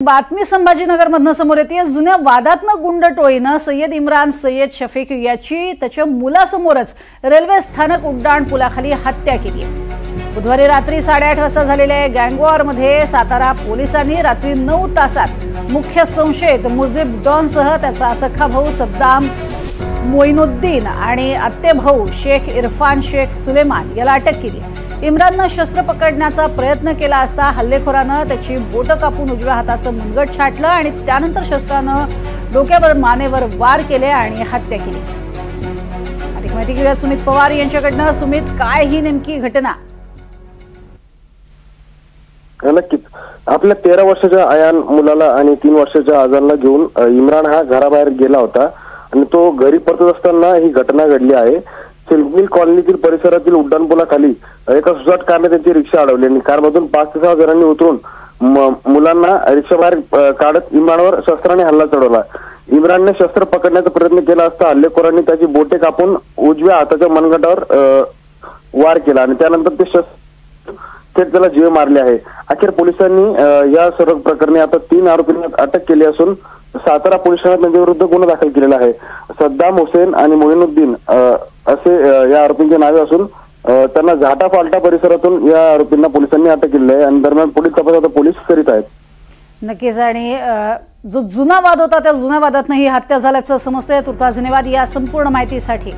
बातमी संभाजीनगरमधनं समोर येते। जुन्या वादातनं गुंड टोळीनं सय्यद इम्रान सय्यद शफीक याची त्याच्या मुलासमोरच रेल्वे स्थानक उड्डाण पुलाखाली हत्या केली आहे। बुधवारी रात्री 8:30 वाजता झालेल्या गँगवॉरमध्ये सातारा पोलिसांनी रात्री 9 तासात मुख्य संशयित मुजीब डॉनसह त्याचा सख्खा भाऊ सद्दाम मोइनुद्दीन आणि आत्ते भाऊ शेख इरफान शेख सुलेमान याला अटक केली। इम्राननं शस्त्र पकडण्याचा प्रयत्न केला असता हल्लेखोरानं त्याची बोटं कापून उजव्या हाताचं मुंडगट छाटलं आणि त्यानंतर शस्त्रानं डोक्यावर मानेवर वार केले आणि हत्या केली। अधिक माहिती घेऊया सुमित पवार यांच्याकडनं। सुमित, काय ही नेमकी घटना? नक्कीच आपल्या 13 वर्षाच्या आयान मुलाला आणि 3 वर्षाच्या आजानला घेऊन इम्रान हा घराबाहेर गेला होता आणि तो घरी परतत असताना ही घटना घडली आहे। सिल्क मिल कॉलनीतील परिसरातील उड्डाणपुलाखाली एका सुसाट कारने त्यांची रिक्षा अडवली आणि कारमधून 5 ते 6 जणांनी उतरून मुलांना रिक्षाबाहेर काढत इम्रानवर शस्त्राने हल्ला चढवला। इम्रानने शस्त्र पकडण्याचा प्रयत्न केला असता हल्लेखोरांनी त्याची बोटे कापून उजव्या हाताच्या मनगटावर वार केला आणि त्यानंतर ते शस्त्र थेट त्याला जीवे मारले आहे। अखेर पोलिसांनी या सर्व प्रकरणी आता 3 आरोपींना अटक केली असून सातारा पोलीस ठाण्यात त्यांच्या विरुद्ध गुन्हा दाखल केलेला आहे। सद्दाम हुसेन आणि मोइनुद्दीन असे या आरोपींचे नावे असून त्यांना झाटा फाल्टा परिसरातून या आरोपींना पोलिसांनी अटक केली आहे आणि दरम्यान पुढील तपास आता पोलीस करीत आहेत। नक्कीच, आणि जो जुना वाद होता त्या जुन्या वादातनं ही हत्या झाल्याचं समजतंय। तुर्तास धन्यवाद या संपूर्ण माहितीसाठी।